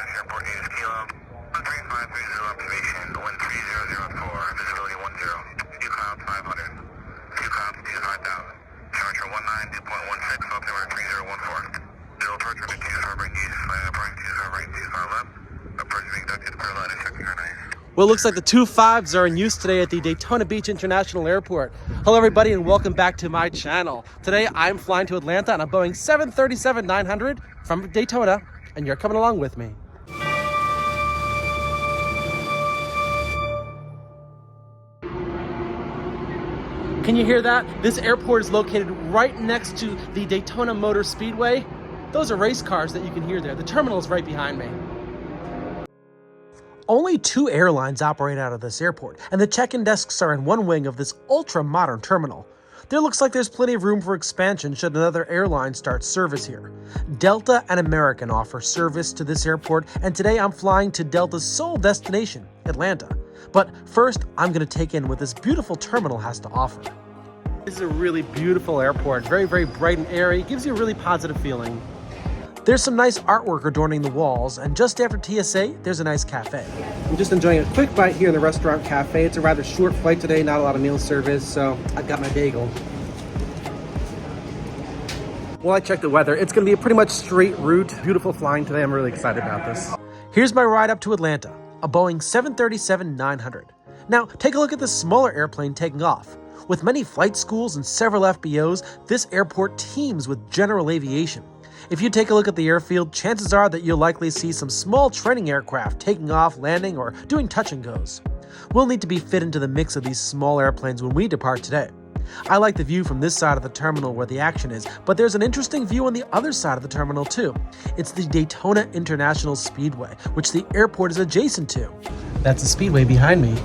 Airport is Kilo 13530 observation, wind 3004, visibility 10, few clouds 500, few clouds 25,000, temperature 19, 2.16, altimeter 3014, zero approach, running 25 right east, flying approach 25 right, 25 left, approach being ducted, clear line, instructor nice. Well, it looks like the 25s are in use today at the Daytona Beach International Airport. Hello everybody and welcome back to my channel. Today I'm flying to Atlanta on a Boeing 737-900 from Daytona, and you're coming along with me. Can you hear that? This airport is located right next to the Daytona Motor Speedway. Those are race cars that you can hear there. The terminal is right behind me. Only 2 airlines operate out of this airport, and the check-in desks are in one wing of this ultra-modern terminal. There looks like there's plenty of room for expansion should another airline start service here. Delta and American offer service to this airport, and today I'm flying to Delta's sole destination, Atlanta. But first, I'm going to take in what this beautiful terminal has to offer. This is a really beautiful airport, very, very bright and airy, gives you a really positive feeling. There's some nice artwork adorning the walls, and just after TSA, there's a nice cafe. I'm just enjoying a quick bite here in the restaurant cafe. It's a rather short flight today, not a lot of meal service, so I've got my bagel. Well, I checked the weather. It's going to be a pretty much straight route. Beautiful flying today. I'm really excited about this. Here's my ride up to Atlanta, a Boeing 737-900. Now, take a look at this smaller airplane taking off. With many flight schools and several FBOs, this airport teems with general aviation. If you take a look at the airfield, chances are that you'll likely see some small training aircraft taking off, landing, or doing touch and goes. We'll need to be fit into the mix of these small airplanes when we depart today. I like the view from this side of the terminal where the action is, but there's an interesting view on the other side of the terminal too. It's the Daytona International Speedway, which the airport is adjacent to. That's the speedway behind me.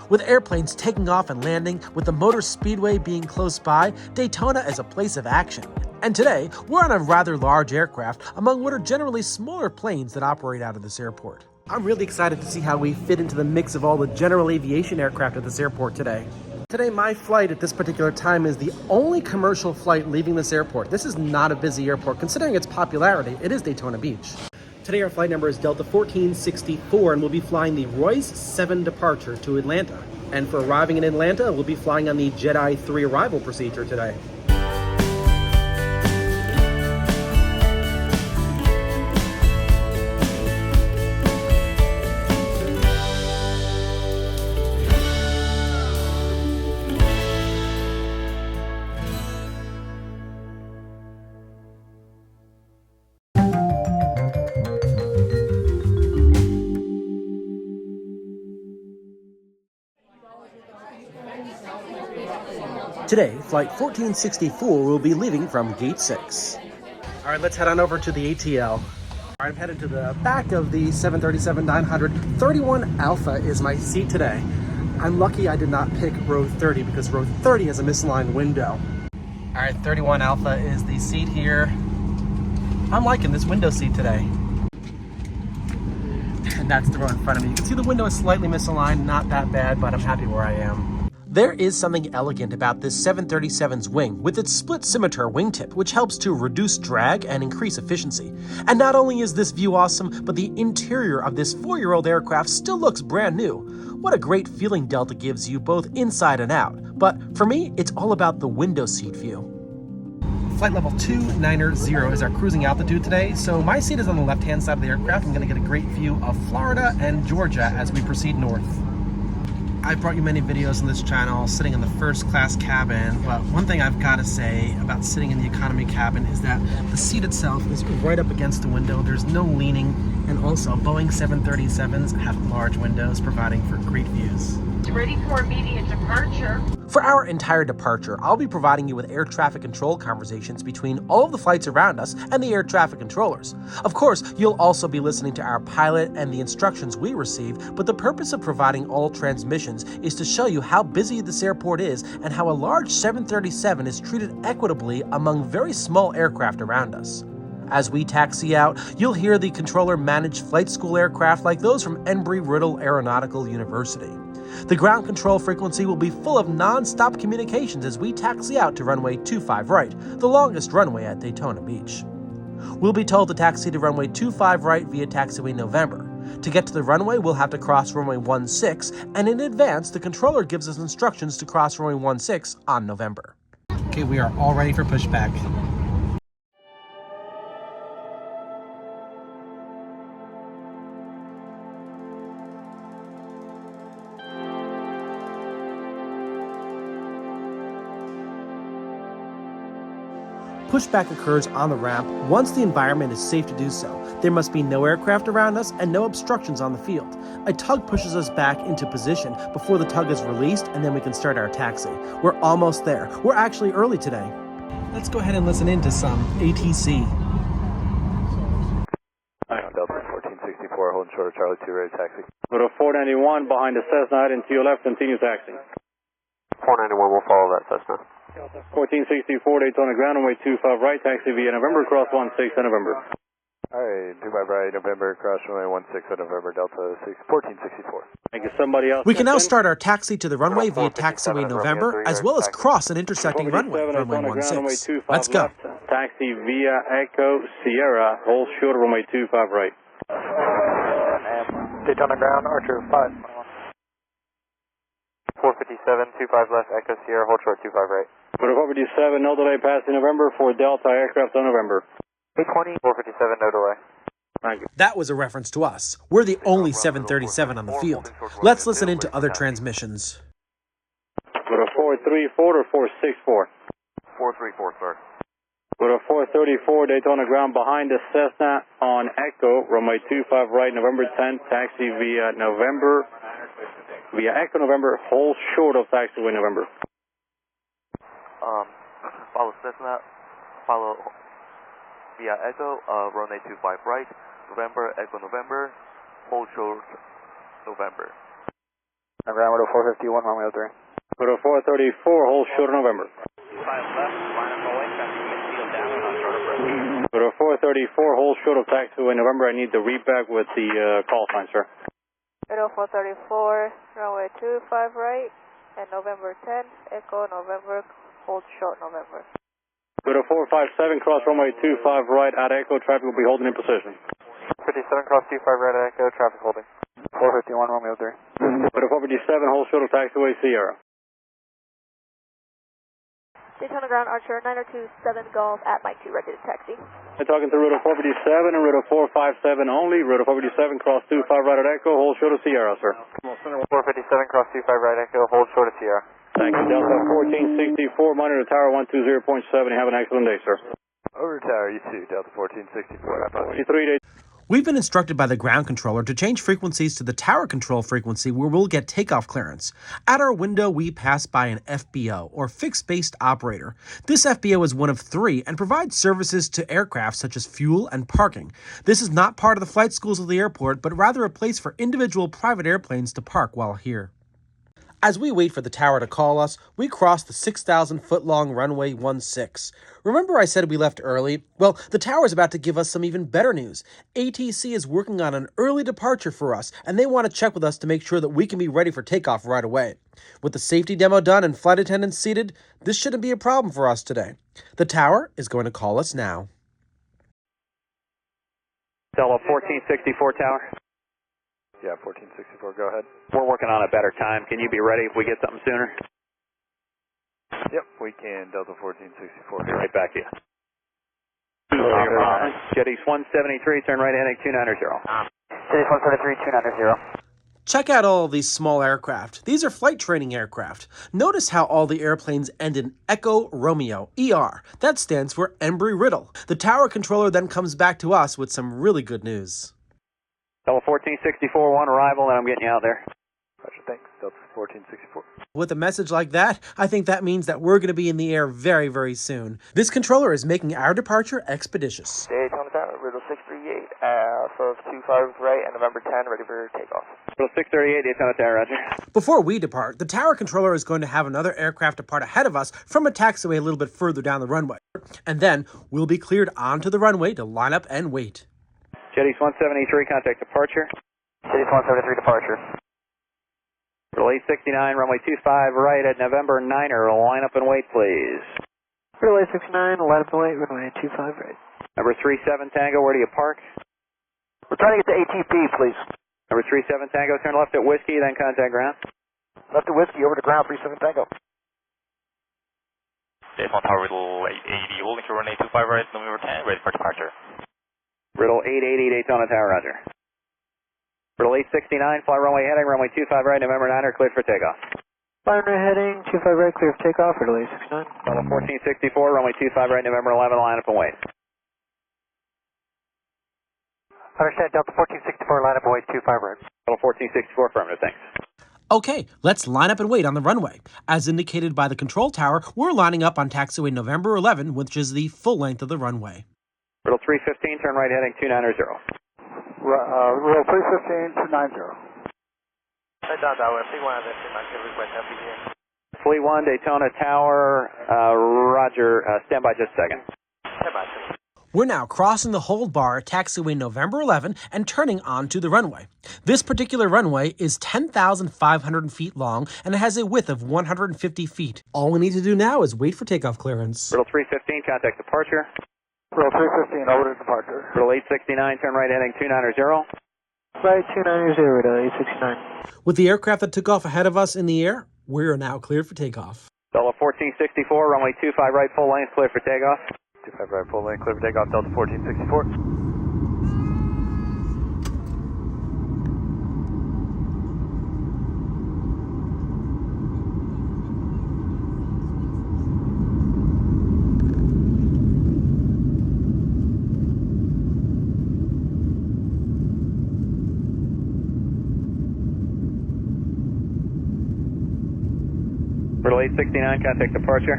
With airplanes taking off and landing, with the Motor Speedway being close by, Daytona is a place of action. And today, we're on a rather large aircraft among what are generally smaller planes that operate out of this airport. I'm really excited to see how we fit into the mix of all the general aviation aircraft at this airport today. Today, my flight at this particular time is the only commercial flight leaving this airport. This is not a busy airport. Considering its popularity, it is Daytona Beach. Today, our flight number is Delta 1464, and we'll be flying the Royce 7 departure to Atlanta. And for arriving in Atlanta, we'll be flying on the Jedi 3 arrival procedure today. Today, Flight 1464 will be leaving from Gate 6. All right, let's head on over to the ATL. All right, I'm headed to the back of the 737-900. 31 Alpha is my seat today. I'm lucky I did not pick row 30 because row 30 has a misaligned window. All right, 31 Alpha is the seat here. I'm liking this window seat today. And that's the row in front of me. You can see the window is slightly misaligned, not that bad, but I'm happy where I am. There is something elegant about this 737's wing with its split scimitar wingtip, which helps to reduce drag and increase efficiency. And not only is this view awesome, but the interior of this 4-year-old aircraft still looks brand new. What a great feeling Delta gives you both inside and out. But for me, it's all about the window seat view. Flight level 290 is our cruising altitude today, so my seat is on the left-hand side of the aircraft. I'm going to get a great view of Florida and Georgia as we proceed north. I've brought you many videos on this channel sitting in the first class cabin, but one thing I've got to say about sitting in the economy cabin is that the seat itself is right up against the window. There's no leaning, and also Boeing 737s have large windows providing for great views. Ready for immediate departure. For our entire departure, I'll be providing you with air traffic control conversations between all of the flights around us and the air traffic controllers. Of course, you'll also be listening to our pilot and the instructions we receive, but the purpose of providing all transmissions is to show you how busy this airport is and how a large 737 is treated equitably among very small aircraft around us. As we taxi out, you'll hear the controller manage flight school aircraft like those from Embry-Riddle Aeronautical University. The ground control frequency will be full of non-stop communications as we taxi out to runway 25 right, the longest runway at Daytona Beach. We'll be told to taxi to runway 25 right via taxiway November. To get to the runway, we'll have to cross runway 16, and in advance, the controller gives us instructions to cross runway 16 on November. Okay, we are all ready for pushback. Pushback occurs on the ramp once the environment is safe to do so. There must be no aircraft around us and no obstructions on the field. A tug pushes us back into position before the tug is released, and then we can start our taxi. We're almost there. We're actually early today. Let's go ahead and listen in to some ATC. Delta 1464, holding short of Charlie 2, ready taxi. Go to 491 behind the Cessna, heading to your left, continue taxi. 491 will follow that Cessna. 1464 Daytona ground, runway 25 right, taxi via November, cross 16 on November. Alright, 25 right, November, cross runway 16 on November, Delta 1464. Thank you. Somebody else. We can now start our taxi to the runway via taxiway November, as well as cross an intersecting runway, runway 16. Let's go. Left, taxi via Echo Sierra, hold short of runway 25 right. Daytona ground, Archer 5. 457, 25 left, Echo Sierra, hold short 25 right. Go to 457, no delay passing November for Delta aircraft on November. 820, 457, no delay. Thank you. That was a reference to us. We're the only 737 on the field. Let's listen into other transmissions. Go to 434 or 464? 434, sir. Go to 434 Daytona ground behind the Cessna on Echo, runway 25 right, November 10, taxi via November, via Echo November, hold short of taxiway November. Follow Cessna, follow via Echo, runway 25 right, November, Echo November, hold short November. Ground window 451, runway 03. Go to 434, hold short of November. 5 left, line up away, traffic midfield down on short of bridge. Go to 434, hold short of taxiway November. I need the read back with the call sign, sir. Echo 434, runway 25 right, and November 10, Echo November, hold short November. Go to 457, cross runway 25 right at Echo, traffic will be holding in position. 57, cross 25 right at Echo, traffic holding. 451, Romeo 3. Go to 457, hold short of taxiway Sierra. Daytona ground, Archer 9027 Golf at Mike 2, ready to taxi. I'm talking to route 457 and route 457 only. Route 457, cross 25 right at Echo, hold short of Sierra, sir. 457, cross 25 right Echo, hold short of Sierra. Thank you. Delta 1464, monitor tower 120.7. Have an excellent day, sir. Over tower, you too, Delta 1464. 23 days. We've been instructed by the ground controller to change frequencies to the tower control frequency where we'll get takeoff clearance. At our window, we pass by an FBO, or fixed-based operator. This FBO is one of 3 and provides services to aircraft such as fuel and parking. This is not part of the flight schools of the airport, but rather a place for individual private airplanes to park while here. As we wait for the tower to call us, we cross the 6,000-foot-long runway 16. Remember I said we left early? Well, the tower is about to give us some even better news. ATC is working on an early departure for us, and they want to check with us to make sure that we can be ready for takeoff right away. With the safety demo done and flight attendants seated, this shouldn't be a problem for us today. The tower is going to call us now. Delta 1464 tower. Yeah, 1464, go ahead. We're working on a better time. Can you be ready if we get something sooner? Yep, we can, Delta 1464. Be right back to you. Jet East 173, turn right heading 290. Jet East 173, 290. Check out all of these small aircraft. These are flight training aircraft. Notice how all the airplanes end in Echo Romeo, ER. That stands for Embry-Riddle. The tower controller then comes back to us with some really good news. Delta 1464, one arrival, and I'm getting you out there. Roger, thanks. Delta 1464. With a message like that, I think that means that we're going to be in the air very, very soon. This controller is making our departure expeditious. Daytona Tower, Riddle 638, of 25 right and November 10, ready for takeoff. Riddle 638, Daytona Tower, roger. Before we depart, the tower controller is going to have another aircraft depart ahead of us from a taxiway a little bit further down the runway. And then we'll be cleared onto the runway to line up and wait. Jet East 173, contact departure. Jet East 173, departure. Riddle 869, runway 25 right at November 9er. Line up and wait, please. Riddle 869, line up and wait, runway 25 right. Number 37 Tango, where do you park? We're trying to get to ATP, please. Number 37 Tango, turn left at Whiskey, then contact ground. Left to Whiskey, over to ground, 37 Tango. Daytona Tower, Riddle 880, holding to runway 25 right, November 10, ready for departure. Riddle 880, Daytona Tower, roger. Riddle 869, fly runway heading, runway 25 right, November 9, cleared for takeoff. Fly runway heading, 25 right, clear for takeoff, Riddle 869. Level 1464, runway 25 right, November 11, line up and wait. Understand, Delta 1464, line up and wait, 25 right. Level 1464, affirmative, thanks. Okay, let's line up and wait on the runway. As indicated by the control tower, we're lining up on taxiway November 11, which is the full length of the runway. Riddle 315, turn right heading 290. Riddle 315, 290. Fleet 1, Daytona Tower, roger, stand by just a second. We're now crossing the hold bar at taxiway November 11 and turning onto the runway. This particular runway is 10,500 feet long and it has a width of 150 feet. All we need to do now is wait for takeoff clearance. Riddle 315, contact departure. Riddle 315, over to departure. Riddle 869, turn right heading 290. Right, 290, Riddle 869. With the aircraft that took off ahead of us in the air, we are now cleared for takeoff. Delta 1464, runway 25 right, full length, clear for takeoff. 25 right, full length, clear for takeoff, Delta 1464. Riddle 869, contact departure.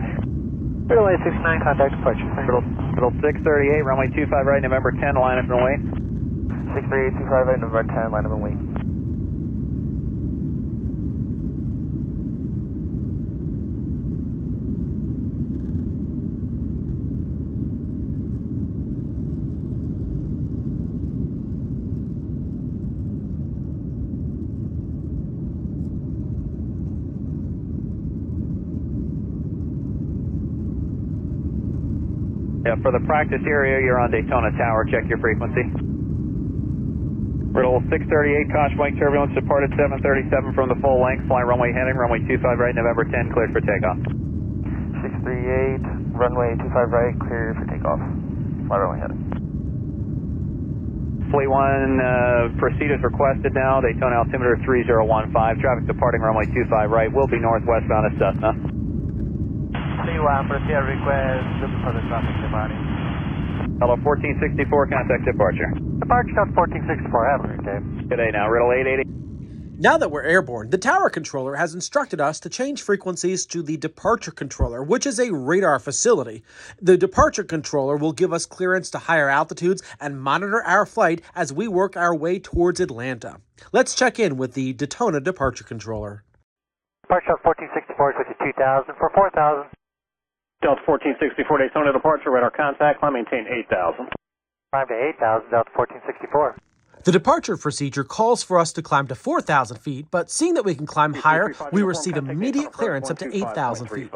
Riddle 869, contact departure. Riddle 638, runway 25 right, November 10, line up and wait. 638, 25 right, November 10, line up and wait. Yeah, for the practice area, you're on Daytona Tower. Check your frequency. Riddle 638, caution wing turbulence, departed 737 from the full length. Fly runway heading, runway 25 right, November 10, cleared for takeoff. 638, runway 25 right, clear for takeoff. Fly runway heading. Fleet 1, proceed as requested now. Daytona altimeter 3015. Traffic departing runway 25 right, will be northwestbound at Cessna. Fleet 1, proceed as request, looking for the traffic departing. Hello, 1464, contact departure. Departure Delta 1464, have a great day. Good day now, Riddle 880. Now that we're airborne, the tower controller has instructed us to change frequencies to the departure controller, which is a radar facility. The departure controller will give us clearance to higher altitudes and monitor our flight as we work our way towards Atlanta. Let's check in with the Daytona departure controller. Departure Delta 1464 is with you 2000 for 4000. Delta 1464, Daytona departure, radar contact, climb maintain 8000. Climb to 8000, Delta 1464. The departure procedure calls for us to climb to 4,000 feet, but seeing that we can climb higher, we receive immediate clearance up to 8,000 feet.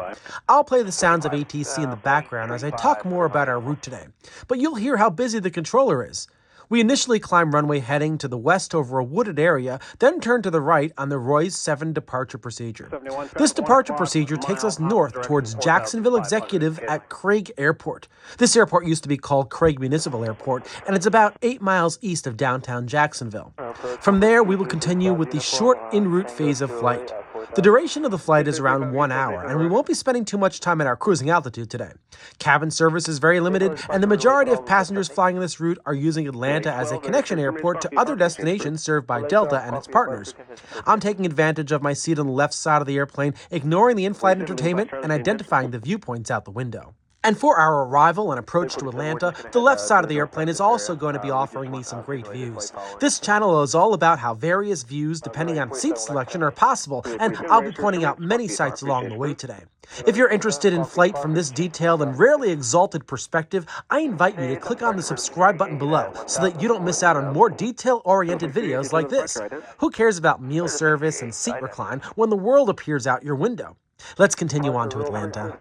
I'll play the sounds of ATC in the background as I talk more about our route today, but you'll hear how busy the controller is. We initially climb runway heading to the west over a wooded area, then turn to the right on the Royce 7 departure procedure. This departure procedure takes us north towards Jacksonville Executive at Craig Airport. This airport used to be called Craig Municipal Airport, and it's about 8 miles east of downtown Jacksonville. From there, we will continue with the short en route phase of flight. The duration of the flight is around 1 hour, and we won't be spending too much time at our cruising altitude today. Cabin service is very limited, and the majority of passengers flying this route are using Atlanta as a connection airport to other destinations served by Delta and its partners. I'm taking advantage of my seat on the left side of the airplane, ignoring the in-flight entertainment and identifying the viewpoints out the window. And for our arrival and approach to Atlanta, the left side of the airplane is also going to be offering me some great views. This channel is all about how various views, depending on seat selection, are possible, and I'll be pointing out many sights along the way today. If you're interested in flight from this detailed and rarely exalted perspective, I invite you to click on the subscribe button below so that you don't miss out on more detail-oriented videos like this. Who cares about meal service and seat recline when the world appears out your window? Let's continue on to Atlanta.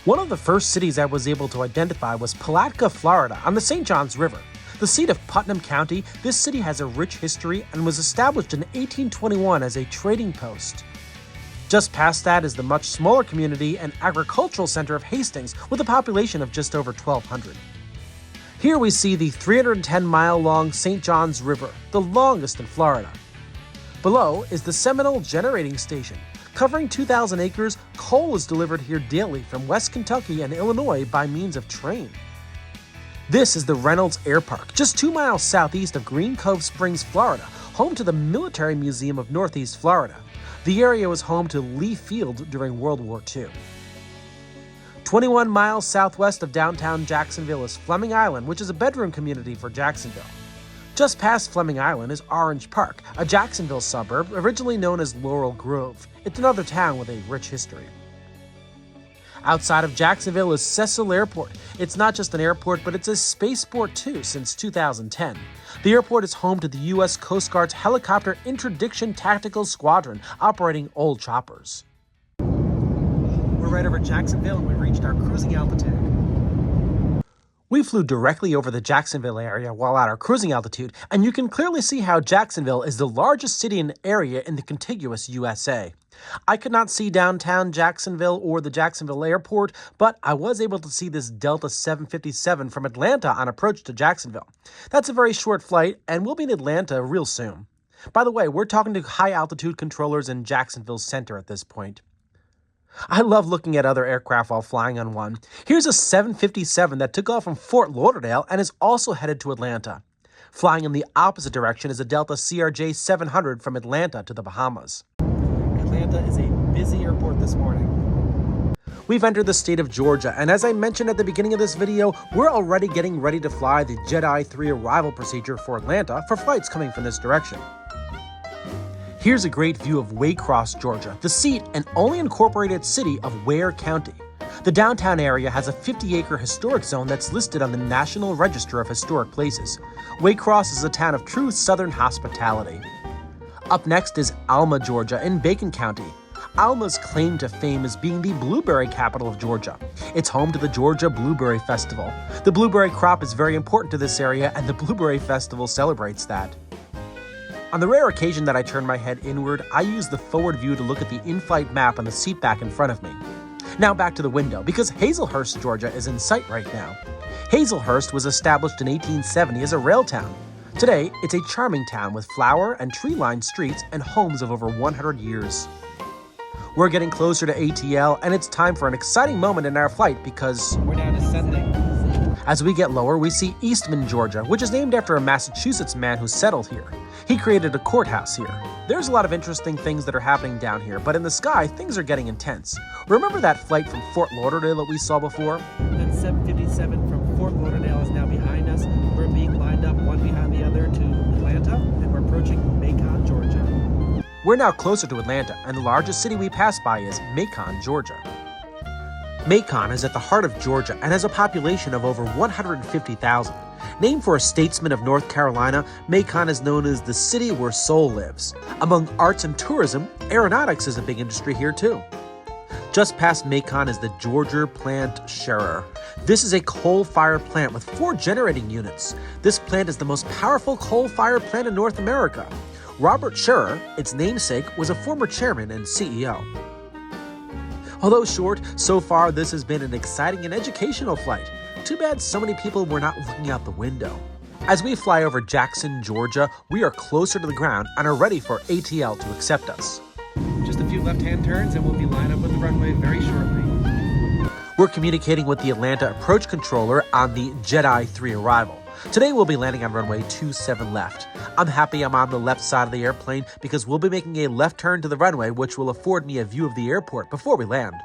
One of the first cities I was able to identify was Palatka, Florida, on the St. Johns River. The seat of Putnam County, this city has a rich history and was established in 1821 as a trading post. Just past that is the much smaller community and agricultural center of Hastings with a population of just over 1,200. Here we see the 310-mile-long St. Johns River, the longest in Florida. Below is the Seminole Generating Station. Covering 2,000 acres, coal is delivered here daily from West Kentucky and Illinois by means of train. This is the Reynolds Air Park, just 2 miles southeast of Green Cove Springs, Florida, home to the Military Museum of Northeast Florida. The area was home to Lee Field during World War II. 21 miles southwest of downtown Jacksonville is Fleming Island, which is a bedroom community for Jacksonville. Just past Fleming Island is Orange Park, a Jacksonville suburb originally known as Laurel Grove. It's another town with a rich history. Outside of Jacksonville is Cecil Airport. It's not just an airport, but it's a spaceport too since 2010. The airport is home to the U.S. Coast Guard's Helicopter Interdiction Tactical Squadron, operating old choppers. We're right over Jacksonville and we've reached our cruising altitude. We flew directly over the Jacksonville area while at our cruising altitude, and you can clearly see how Jacksonville is the largest city and area in the contiguous USA. I could not see downtown Jacksonville or the Jacksonville airport, but I was able to see this Delta 757 from Atlanta on approach to Jacksonville. That's a very short flight, and we'll be in Atlanta real soon. By the way, we're talking to high-altitude controllers in Jacksonville Center at this point. I love looking at other aircraft while flying on one. Here's a 757 that took off from Fort Lauderdale and is also headed to Atlanta. Flying in the opposite direction is a Delta CRJ 700 from Atlanta to the Bahamas. Atlanta is a busy airport this morning. We've entered the state of Georgia, and as I mentioned at the beginning of this video, we're already getting ready to fly the Jedi 3 arrival procedure for Atlanta for flights coming from this direction. Here's a great view of Waycross, Georgia, the seat and only incorporated city of Ware County. The downtown area has a 50-acre historic zone that's listed on the National Register of Historic Places. Waycross is a town of true Southern hospitality. Up next is Alma, Georgia, in Bacon County. Alma's claim to fame is being the blueberry capital of Georgia. It's home to the Georgia Blueberry Festival. The blueberry crop is very important to this area, and the Blueberry Festival celebrates that. On the rare occasion that I turn my head inward, I use the forward view to look at the in-flight map on the seat back in front of me. Now back to the window, because Hazelhurst, Georgia is in sight right now. Hazelhurst was established in 1870 as a rail town. Today, it's a charming town with flower and tree-lined streets and homes of over 100 years. We're getting closer to ATL, and it's time for an exciting moment in our flight because we're now descending. As we get lower, we see Eastman, Georgia, which is named after a Massachusetts man who settled here. He created a courthouse here. There's a lot of interesting things that are happening down here, but in the sky, things are getting intense. Remember that flight from Fort Lauderdale that we saw before? That 757 from Fort Lauderdale is now behind us. We're being lined up one behind the other to Atlanta, and we're approaching Macon, Georgia. We're now closer to Atlanta, and the largest city we pass by is Macon, Georgia. Macon is at the heart of Georgia and has a population of over 150,000. Named for a statesman of North Carolina, Macon is known as the city where soul lives. Among arts and tourism, aeronautics is a big industry here too. Just past Macon is the Georgia plant Scherer. This is a coal-fired plant with 4 generating units. This plant is the most powerful coal-fired plant in North America. Robert Scherer, its namesake, was a former chairman and CEO. Although short, so far this has been an exciting and educational flight. Too bad so many people were not looking out the window. As we fly over Jackson, Georgia, we are closer to the ground and are ready for ATL to accept us. Just a few left-hand turns and we'll be lined up with the runway very shortly. We're communicating with the Atlanta approach controller on the Jedi 3 arrival. Today we'll be landing on runway 27 left. I'm happy I'm on the left side of the airplane because we'll be making a left turn to the runway, which will afford me a view of the airport before we land.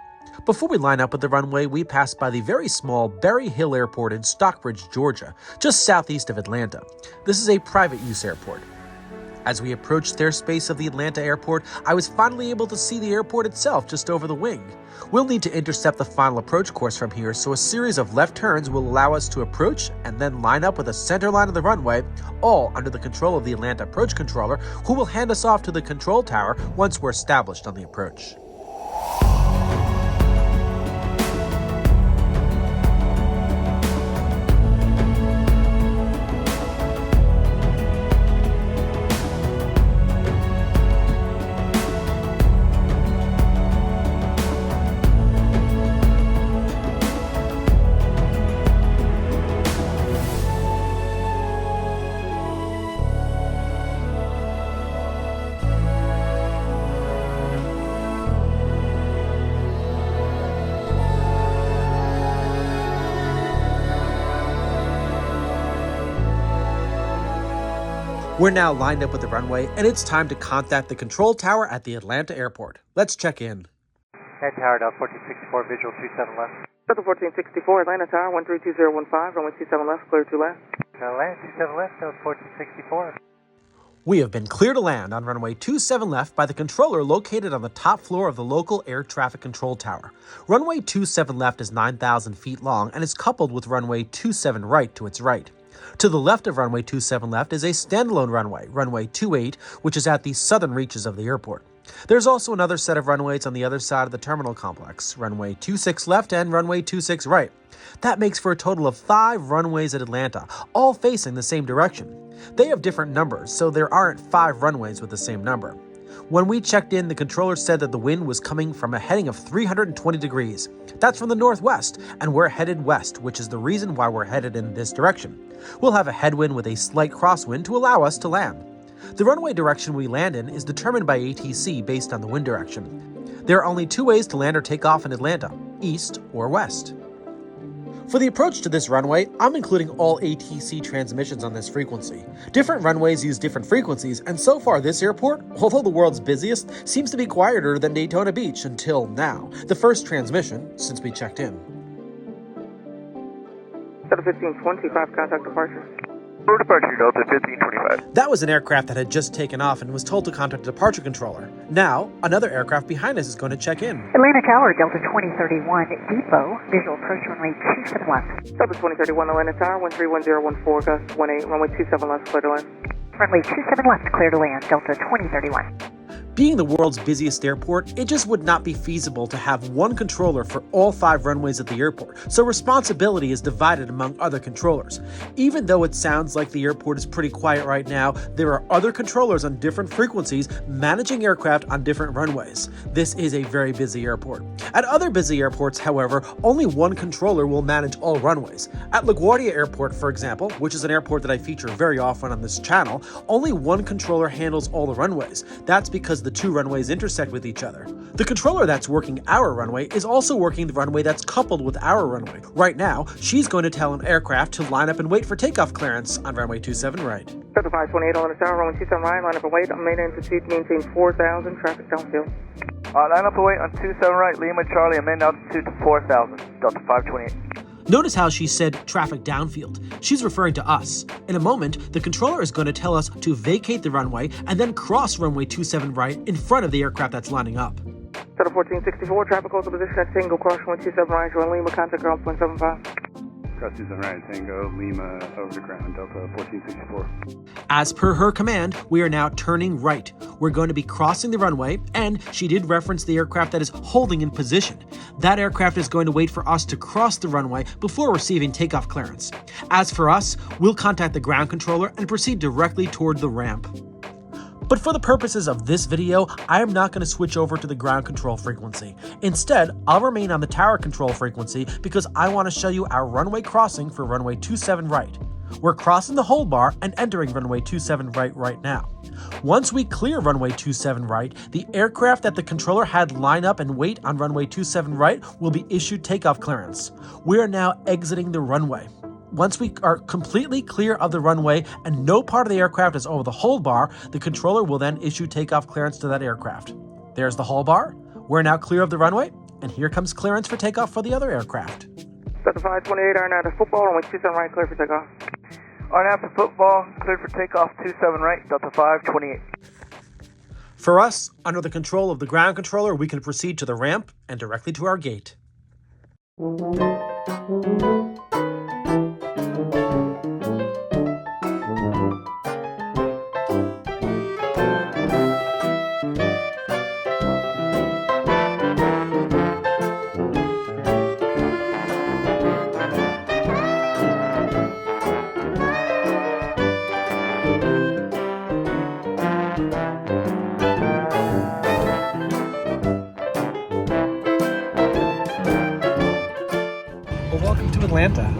Before we line up with the runway, we pass by the very small Berry Hill Airport in Stockbridge, Georgia, just southeast of Atlanta. This is a private use airport. As we approached the airspace of the Atlanta airport, I was finally able to see the airport itself just over the wing. We'll need to intercept the final approach course from here, so a series of left turns will allow us to approach and then line up with the center line of the runway, all under the control of the Atlanta approach controller, who will hand us off to the control tower once we're established on the approach. We're now lined up with the runway, and it's time to contact the control tower at the Atlanta airport. Let's check in. Head tower, Delta 1464, visual 27 left. Delta 1464, Atlanta Tower, 132015, runway 27 left, clear to land. Land 27 left, Delta 1464. We have been clear to land on runway 27 left by the controller located on the top floor of the local air traffic control tower. Runway 27 left is 9,000 feet long and is coupled with runway 27 right to its right. To the left of runway 27 left is a standalone runway, runway 28, which is at the southern reaches of the airport. There's also another set of runways on the other side of the terminal complex, runway 26 left and runway 26 right. That makes for a total of 5 runways at Atlanta, all facing the same direction. They have different numbers, so there aren't 5 runways with the same number. When we checked in, the controller said that the wind was coming from a heading of 320 degrees. That's from the northwest, and we're headed west, which is the reason why we're headed in this direction. We'll have a headwind with a slight crosswind to allow us to land. The runway direction we land in is determined by ATC based on the wind direction. There are only 2 ways to land or take off in Atlanta, east or west. For the approach to this runway, I'm including all ATC transmissions on this frequency. Different runways use different frequencies, and so far this airport, although the world's busiest, seems to be quieter than Daytona Beach until now, the first transmission since we checked in. Delta 1525, contact departure. For departure, Delta 1525. That was an aircraft that had just taken off and was told to contact the departure controller. Now, another aircraft behind us is going to check in. Atlanta Tower, Delta 2031, depot, visual approach runway 27 left. Delta 2031, Atlanta Tower, 131014, gust 18, runway 27 left, clear to land. Runway 27 left, clear to land, Delta 2031. Being the world's busiest airport, it just would not be feasible to have one controller for all 5 runways at the airport, so responsibility is divided among other controllers. Even though it sounds like the airport is pretty quiet right now, there are other controllers on different frequencies managing aircraft on different runways. This is a very busy airport. At other busy airports, however, only one controller will manage all runways. At LaGuardia Airport, for example, which is an airport that I feature very often on this channel, only one controller handles all the runways. That's because the 2 runways intersect with each other. The controller that's working our runway is also working the runway that's coupled with our runway. Right now, she's going to tell an aircraft to line up and wait for takeoff clearance on runway 27 right. Delta 528, Atlanta Tower, runway 27 right, line up and wait, main altitude, maintain 4,000, traffic downfield. Line up and wait on 27 right, Lima Charlie, amend altitude to 4,000, Delta 528. Notice how she said traffic downfield. She's referring to us. In a moment, the controller is going to tell us to vacate the runway and then cross runway 27 right in front of the aircraft that's lining up. Delta 1464, traffic close to position at Tango, cross runway 27 right, join Lima, contact ground 0.75. Cross 27 right, Tango, Lima, over the ground, Delta 1464. As per her command, we are now turning right. We're going to be crossing the runway, and she did reference the aircraft that is holding in position. That aircraft is going to wait for us to cross the runway before receiving takeoff clearance. As for us, we'll contact the ground controller and proceed directly toward the ramp. But for the purposes of this video, I am not going to switch over to the ground control frequency. Instead, I'll remain on the tower control frequency because I want to show you our runway crossing for runway 27 right. We're crossing the hold bar and entering runway 27 right now. Once we clear runway 27 right, the aircraft that the controller had line up and wait on runway 27 right will be issued takeoff clearance. We are now exiting the runway. Once we are completely clear of the runway and no part of the aircraft is over the hold bar, the controller will then issue takeoff clearance to that aircraft. There's the hold bar. We're now clear of the runway, and here comes clearance for takeoff for the other aircraft. Delta 528, RNAV to football, runway 27 right, clear for takeoff. RNAV to football, cleared for takeoff 27 right, Delta 528. For us, under the control of the ground controller, we can proceed to the ramp and directly to our gate. Welcome to Atlanta.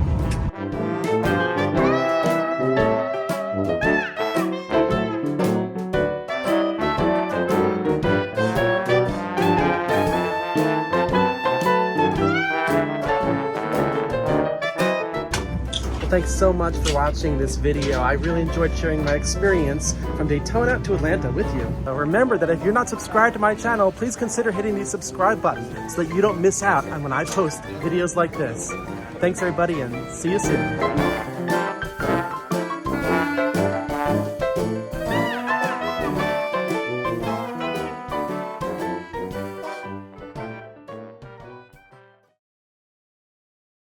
thanks so much for watching this video. I really enjoyed sharing my experience from Daytona to Atlanta with you. Remember that if you're not subscribed to my channel, please consider hitting the subscribe button so that you don't miss out on when I post videos like this. Thanks everybody, and see you soon.